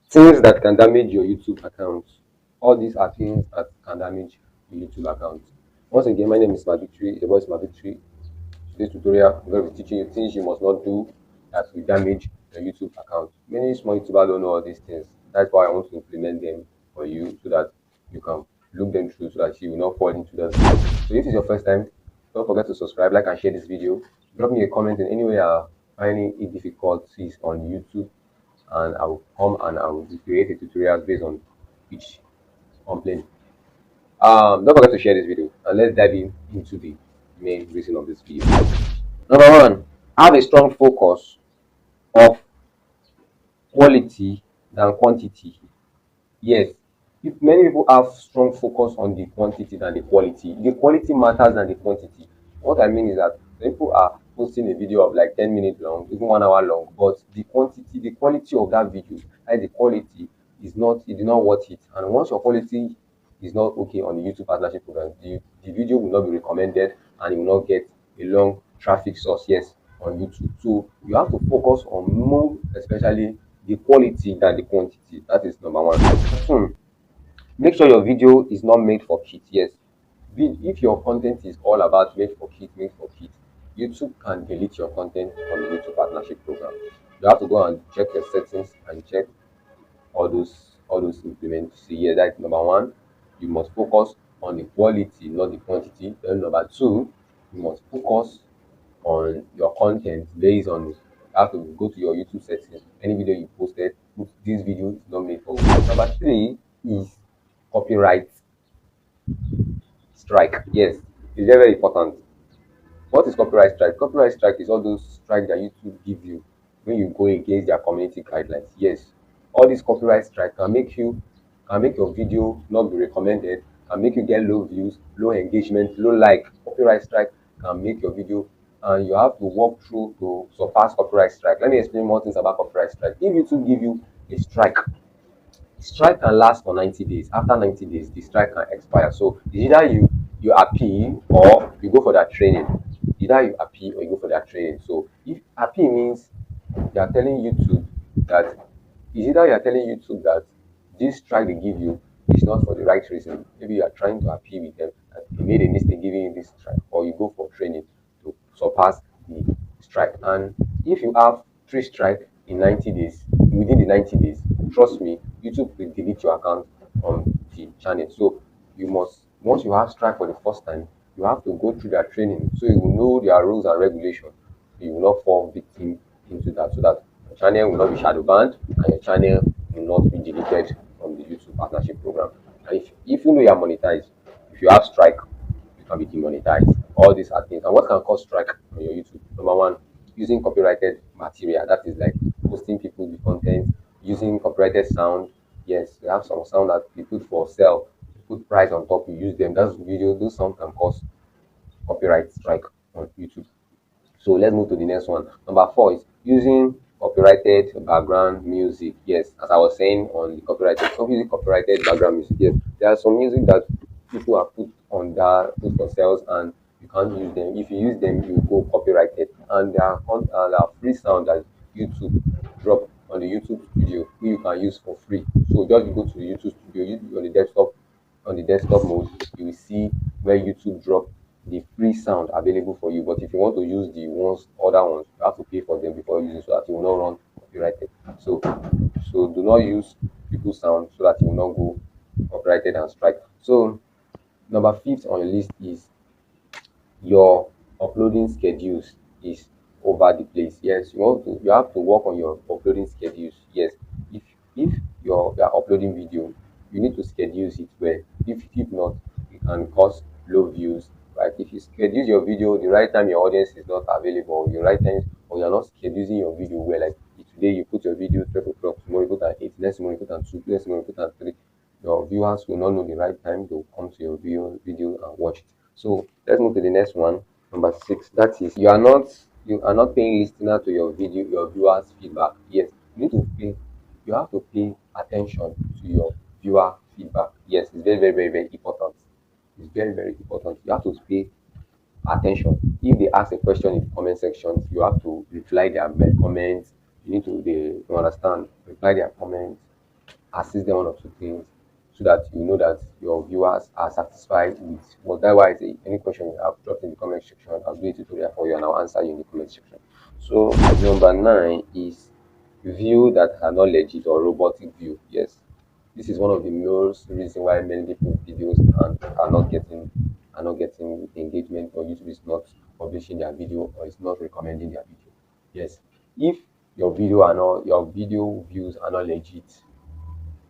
Things that can damage your YouTube account. All these are things that can damage your YouTube account. Once again, my name is Victory. The voice Victory. Today's tutorial, I'm going to be teaching you things you must not do that will damage your YouTube account. Many small YouTubers don't know all these things. That's why I want to implement them for you so that you can look them through so that you will not fall into them. So if it's your first time, don't forget to subscribe, like, and share this video. Drop me a comment in any way you are finding it difficulties on YouTube, and I will come and I will create a tutorial based on each complaint. Don't forget to share this video, and let's dive into the main reason of this video. Number one, have a strong focus of quality than quantity. Yes, if many people have strong focus on the quantity than the quality matters than the quantity. What I mean is that people are posting a video of like 10 minutes long, even 1 hour long, but the quantity, the quality of that video, like the quality is not worth it. And once your quality is not okay on the YouTube partnership program, the video will not be recommended and you will not get a long traffic source, yes, on YouTube. So you have to focus on more, especially the quality than the quantity. That is number one. Make sure your video is not made for kids. Yes, if your content is all about made for kids, YouTube can delete your content from the YouTube partnership program. You have to go and check your settings and check all those implements. See, yeah, that's number one. You must focus on the quality, not the quantity. Then number two, you must focus on your content based on you have to go to your YouTube settings. Any video you posted, put this video is not made for you. Number three is copyright strike. Yes, it's very, very important. What is copyright strike? Copyright strike is all those strikes that YouTube give you when you go against their community guidelines. Yes, all these copyright strike can make your video not be recommended, can make you get low views, low engagement, low like. Copyright strike can make your video, and you have to walk through to surpass copyright strike. Let me explain more things about copyright strike. If YouTube give you a strike can last for 90 days. After 90 days, the strike can expire. So either you appeal or you go for that training. Either you appeal or you go for that training. So if appeal means they are telling YouTube that is either you are telling YouTube that this strike they give you is not for the right reason. Maybe you are trying to appeal with them that they made a mistake giving you this strike, or you go for training to surpass the strike. And if you have three strikes in 90 days, within the 90 days, trust me, YouTube will delete your account on the channel. So you must, once you have strike for the first time, you have to go through their training so you will know their rules and regulations. You will not fall victim into that, so that your channel will not be shadow banned and your channel will not be deleted from the YouTube partnership program. And if you know you are monetized, if you have strike, you can be demonetized. All these are things. And what can cause strike on your YouTube? Number one, using copyrighted material. That is like posting people the content, using copyrighted sound. Yes, we have some sound that we put for sale, put price on top, you use them. That's video, those sound can cause copyright strike on YouTube. So let's move to the next one. Number four is using copyrighted background music. Yes, as I was saying on the copyrighted, so using copyrighted background music. Yes, there are some music that people have put on that put for sales and you can't use them. If you use them, you go copyrighted. And there are free sound that YouTube drop on the YouTube studio who you can use for free. So just go to the YouTube studio, on the desktop mode, you will see where YouTube drop the free sound available for you. But if you want to use the other ones, you have to pay for them before using, so that you will not run copyrighted. So do not use people's sound so that you will not go copyrighted and strike. So number fifth on your list is your uploading schedules is over the place. Yes, you have to work on your uploading schedules. Yes, if you're uploading video, you need to schedule it well. If not, it can cause low views. Like if you schedule your video the right time your audience is not available, the right time, or you're not scheduling your video well, like today you put your video 12 o'clock, tomorrow you put at 8, next morning you put at 2, next morning you put at 3, your viewers will not know the right time to come to your video and watch it. So let's move to the next one. Number six. That is you are not paying listener to your video, your viewers' feedback. Yes, you need to pay. You have to pay attention to your viewer feedback. Yes, it's very, very, very, very important. It's very, very important. You have to pay attention. If they ask a question in the comment section, you have to reply their comments. You need to understand, reply their comments, assist them one or two things so that you know that your viewers are satisfied with what. That's why I say any question you have, drop in the comment section. I'll do a tutorial for you and I'll answer you in the comment section. So number 9 is view that are not legit or robotic view. Yes, this is one of the most reason why many people videos are not getting engagement, or YouTube is not publishing their video or is not recommending their video. Yes, if your video views are not legit,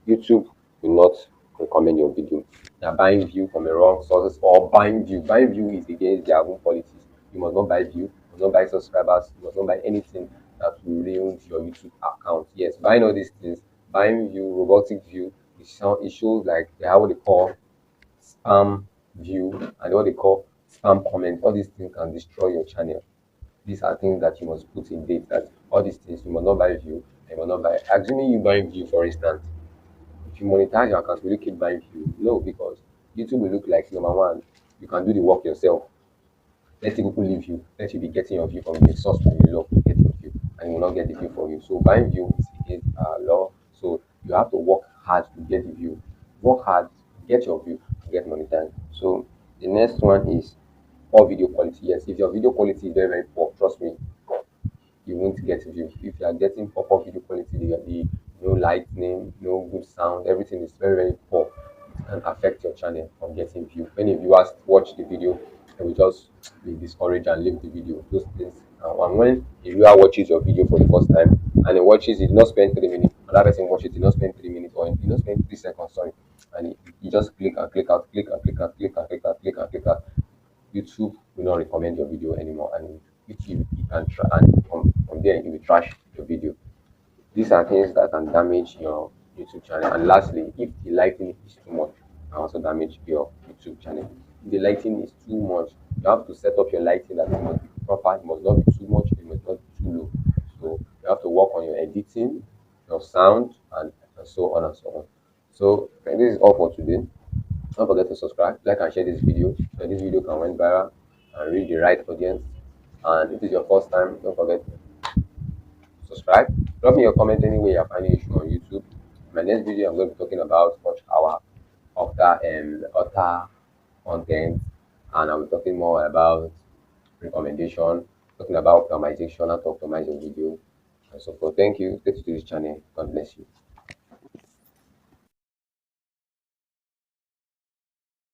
YouTube will not recommend your video. They're buying view from a wrong sources or buying view. Buying view is against their own policies. You must not buy view, you must not buy subscribers, you must not buy anything that will ruin your YouTube account. Yes, buying all these things, buying view, robotic view, it shows like they have what they call spam view and what they call spam comment. All these things can destroy your channel. These are things that you must put in date, that all these things you must not buy view, you must not buy. Assuming you buying view, for instance, if you monetize your account, will you keep buying views? No, because YouTube will look like number one, you can do the work yourself. Let people leave you. Let you be getting your view from the source that you love to get your view, and you will not get the view for you. So buying view is against law. So you have to work hard to get the view. Work hard, get your view, get monetized. So the next one is poor video quality. Yes, if your video quality is very very poor, trust me, you won't get view. If you are getting poor video quality, the no lightning, no good sound, everything is very very poor, it can affect your channel from getting view. Many viewers watch the video and will just be discouraged and leave the video. Those things. And when a viewer watches your video for the first time and he watches, he did not spend 3 minutes. Another person watches, he did not spend 3 minutes, or he did not spend 3 seconds. Sorry, and he just click and click out, click and click and click and click and click and click out. YouTube will not recommend your video anymore, and YouTube you can try, and from there it will trash your video. These are things that can damage your YouTube channel. And lastly, if the lighting is too much, can also damage your YouTube channel. If the lighting is too much, you have to set up your lighting that it must be proper, it must not be too much, it must not be too low. So you have to work on your editing, your sound, and so on and so on. So this is all for today. Don't forget to subscribe, like and share this video so this video can went viral and reach the right audience. And if it's your first time, don't forget to subscribe. Drop me your comment anyway you're finding issue on YouTube. In my next video, I'm going to be talking about watch hour author content, and I'll be talking more about recommendation, talking about optimization, how to optimize your video, and so forth. Thank you. Stay to this channel. God bless you.